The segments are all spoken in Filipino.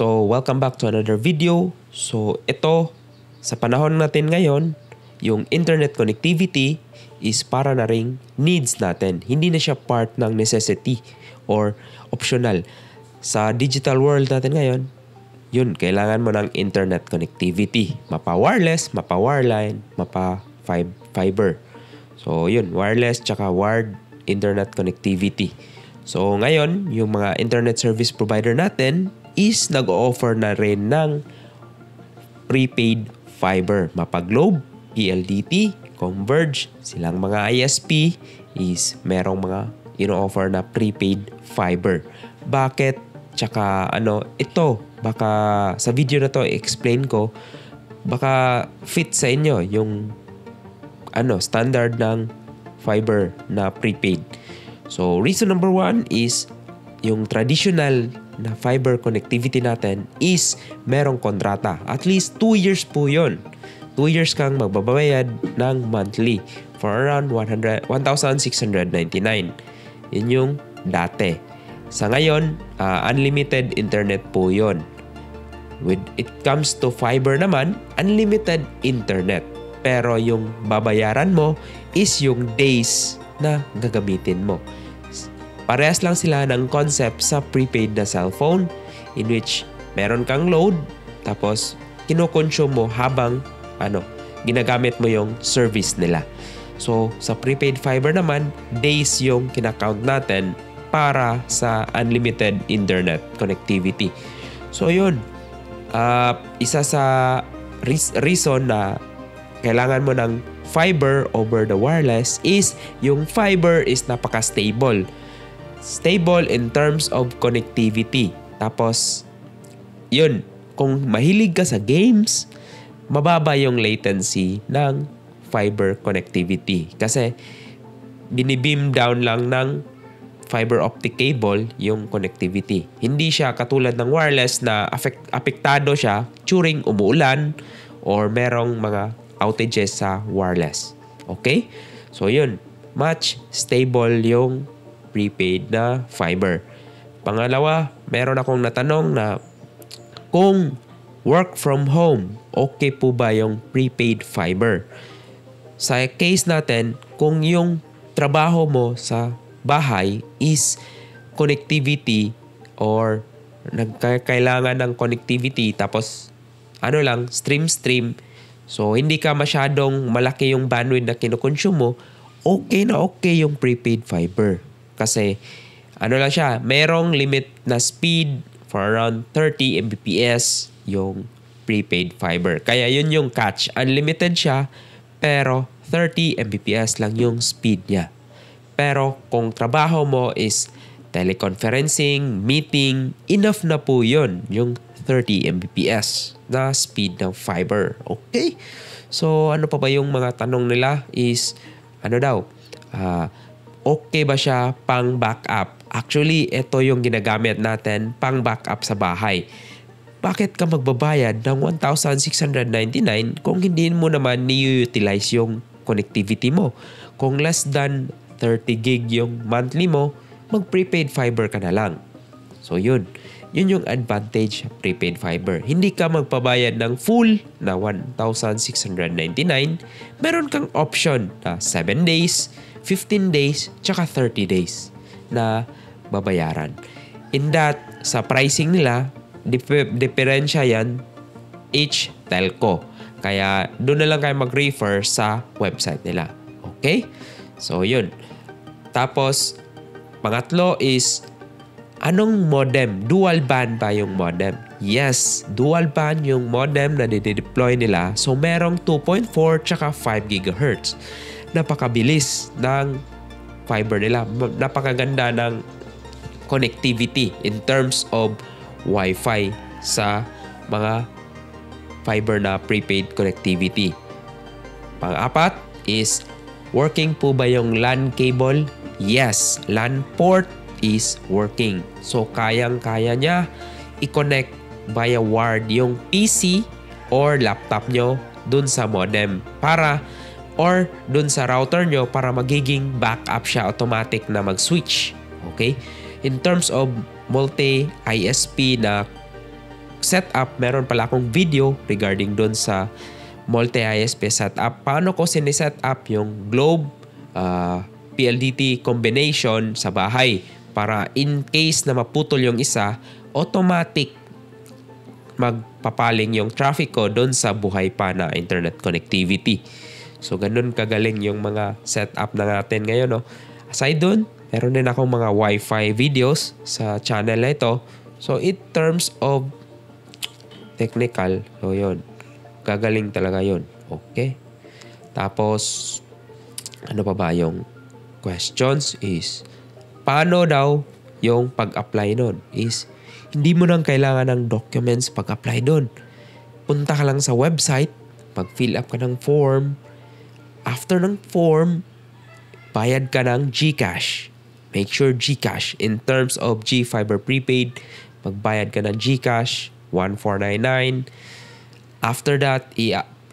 So, welcome back to another video. So, ito, sa panahon natin ngayon, yung internet connectivity is para na ring needs natin. Hindi na siya part ng necessity or optional. Sa digital world natin ngayon, yun, kailangan mo ng internet connectivity. Mapa-wireless, mapa-wireline, mapa-fiber. So, yun, wireless tsaka wired internet connectivity. So, ngayon, yung mga internet service provider natin is nag-o-offer na rin ng prepaid fiber. Mapa-Globe, PLDT, Converge, silang mga ISP is merong mga ino-offer na prepaid fiber. Bakit? Tsaka ito, baka sa video na to i-explain ko, baka fit sa inyo yung standard ng fiber na prepaid. So, reason number 1 is yung traditional na fiber connectivity natin is merong kontrata. At least 2 years po yun. 2 years kang magbabayad ng monthly for around 1,699. Yun yung dati. Sa ngayon, unlimited internet po yun. When it comes to fiber naman, unlimited internet. Pero yung babayaran mo is yung days na gagamitin mo. Parehas lang sila ng concept sa prepaid na cellphone in which meron kang load tapos kinokonsume mo habang ginagamit mo yung service nila. So, sa prepaid fiber naman, days yung kinakount natin para sa unlimited internet connectivity. So, yun. Isa sa reason na kailangan mo ng fiber over the wireless is yung fiber is napaka-stable. Stable in terms of connectivity. Tapos, yun, kung mahilig ka sa games, mababa yung latency ng fiber connectivity. Kasi, binibeam down lang ng fiber optic cable yung connectivity. Hindi siya katulad ng wireless na apektado siya during umuulan or merong mga outages sa wireless. Okay? So, yun. Much stable yung prepaid na fiber. Pangalawa, meron akong natanong na kung work from home, okay po ba yung prepaid fiber? Sa case natin, kung yung trabaho mo sa bahay is connectivity or nagkailangan ng connectivity tapos stream. So, hindi ka masyadong malaki yung bandwidth na kinukonsume mo, okay na okay yung prepaid fiber. Kasi, lang siya, merong limit na speed for around 30 Mbps yung prepaid fiber. Kaya yun yung catch. Unlimited siya, pero 30 Mbps lang yung speed niya. Pero kung trabaho mo is teleconferencing, meeting, enough na po yun, yung 30 Mbps na speed ng fiber. Okay? So, ano pa ba yung mga tanong nila is, okay ba siya pang backup? Actually, ito yung ginagamit natin pang backup sa bahay. Bakit ka magbabayad ng 1,699 kung hindi mo naman ni-utilize yung connectivity mo? Kung less than 30 gig yung monthly mo, mag-prepaid fiber ka na lang. So, yun. Yun yung advantage sa prepaid fiber. Hindi ka magpabayad ng full na 1,699. Meron kang option na 7 days, 15 days, tsaka 30 days na babayaran. In that, sa pricing nila, diferensya yan each telco. Kaya doon na lang kayo mag-refer sa website nila. Okay? So, yun. Tapos, pangatlo is, anong modem? Dual band ba yung modem? Yes, dual band yung modem na dideploy nila. So, merong 2.4 tsaka 5 GHz. Napakabilis ng fiber nila. Napakaganda ng connectivity in terms of Wi-Fi sa mga fiber na prepaid connectivity. Pang-apat is, working po ba yung LAN cable? Yes, LAN port is working. So, kayang-kaya niya i-connect via wired yung PC or laptop nyo dun sa modem or dun sa router nyo para magiging backup siya automatic na mag-switch. Okay? In terms of multi-ISP na setup, meron pala akong video regarding doon sa multi-ISP setup. Paano ko sineset up yung Globe PLDT combination sa bahay para in case na maputol yung isa, automatic magpapaling yung traffic ko doon sa buhay pa na internet connectivity. So, ganun kagaling yung mga setup na natin ngayon. No? Aside doon, meron din akong mga Wi-Fi videos sa channel na ito. So, in terms of technical, so yun. Gagaling talaga yun. Okay? Tapos, ano pa ba yung questions is, paano daw yung pag-apply nun? Is, hindi mo nang kailangan ng documents pag-apply doon. Punta ka lang sa website, pag-fill up ka ng form. After ng form, bayad ka ng GCash. Make sure GCash. In terms of GFiber Prepaid, magbayad ka ng GCash, 1499. After that,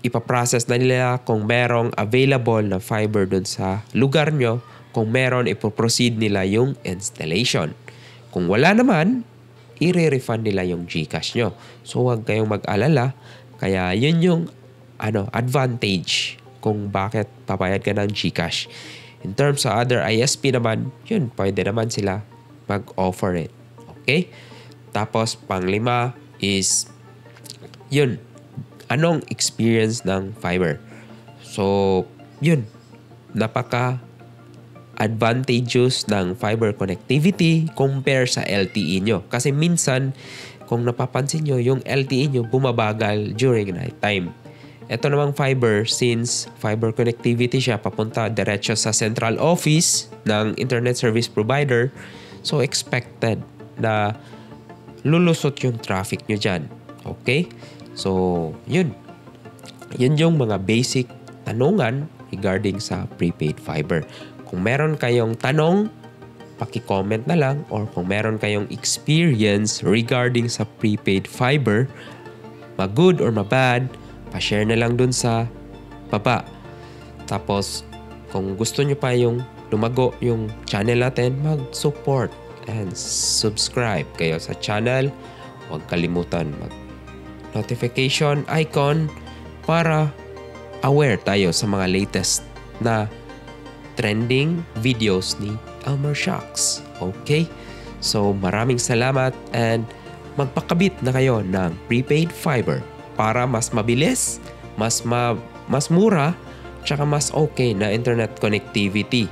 ipaprocess na nila kung merong available na fiber doon sa lugar nyo. Kung meron, ipoproceed nila yung installation. Kung wala naman, i-refund nila yung GCash nyo. So, huwag kayong mag-alala. Kaya, yun yung advantage kung bakit papayad ka ng GCash. In terms sa other ISP naman, yun, pwede naman sila mag-offer it. Okay? Tapos, panglima is, yun, anong experience ng fiber? So, yun, advantageous ng fiber connectivity compare sa LTE nyo. Kasi minsan, kung napapansin nyo, yung LTE nyo bumabagal during night time. Ito namang fiber, since fiber connectivity siya, papunta diretso sa central office ng internet service provider, so expected na lulusot yung traffic nyo dyan. Okay? So, yun. Yun yung mga basic tanungan regarding sa prepaid fiber. Kung meron kayong tanong, paki-comment na lang, or kung meron kayong experience regarding sa prepaid fiber, ma-good or ma-bad, pa-share na lang dun sa baba. Tapos, kung gusto nyo pa yung lumago yung channel natin, mag-support and subscribe kayo sa channel. Huwag kalimutan mag-notification icon para aware tayo sa mga latest na trending videos ni Elmer Shocks. Okay? So, maraming salamat and magpakabit na kayo ng prepaid fiber para mas mabilis, mas mura, tsaka mas okay na internet connectivity.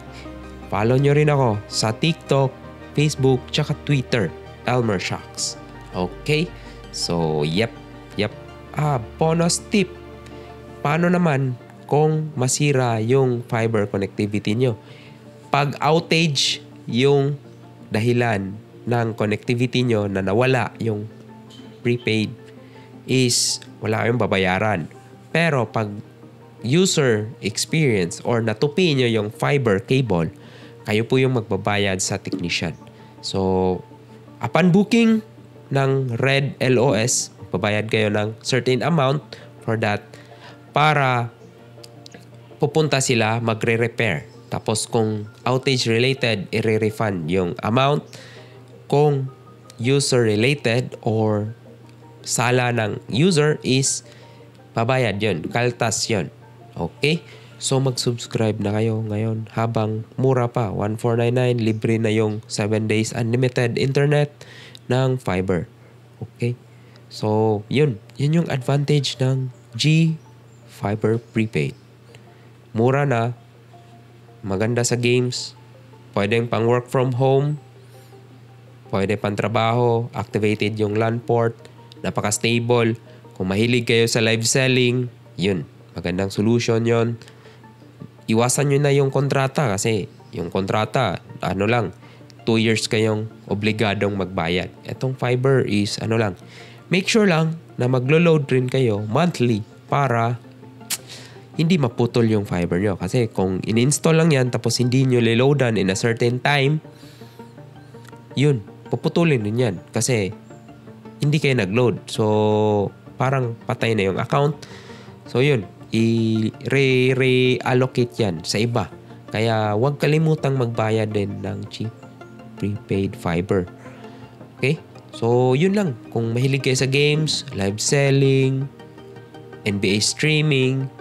Follow nyo rin ako sa TikTok, Facebook, tsaka Twitter, Elmer Shocks. Okay? So, yep. Bonus tip. Paano naman kung masira yung fiber connectivity nyo? Pag outage yung dahilan ng connectivity nyo na nawala yung prepaid is wala kayong babayaran. Pero pag user experience or natupi nyo yung fiber cable, kayo po yung magbabayad sa technician. So, upon booking ng Red LOS, babayad kayo ng certain amount for that para pupunta sila magre-repair. Tapos kung outage related, i-refund yung amount. Kung user related or sala ng user is babayad yun. Kaltas yun. Okay? So mag-subscribe na kayo ngayon habang mura pa. 1499, libre na yung 7 days unlimited internet ng fiber. Okay? So yun. Yun yung advantage ng GFiber Prepaid. Mura na, maganda sa games, pwedeng pang work from home, pwede pang trabaho, activated yung LAN port, napaka-stable. Kung mahilig kayo sa live selling, yun, magandang solution yon. Iwasan nyo na yung kontrata kasi yung kontrata, 2 years kayong obligadong magbayad. Etong fiber is make sure lang na maglo-load rin kayo monthly para hindi maputol yung fiber nyo. Kasi kung in-install lang yan tapos hindi nyo liloadan in a certain time, yun, puputulin din yan. Kasi hindi kayo nag-load. So, parang patay na yung account. So, yun, i-reallocate yan sa iba. Kaya, huwag kalimutang magbayad din ng cheap prepaid fiber. Okay? So, yun lang. Kung mahilig kayo sa games, live selling, NBA streaming,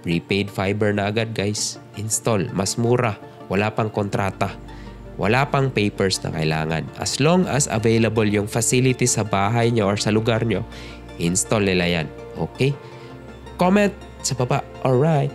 prepaid fiber na agad guys. Install. Mas mura. Wala pang kontrata. Wala pang papers na kailangan. As long as available yung facility sa bahay nyo or sa lugar nyo, install nila yan. Okay? Comment sa baba. Alright.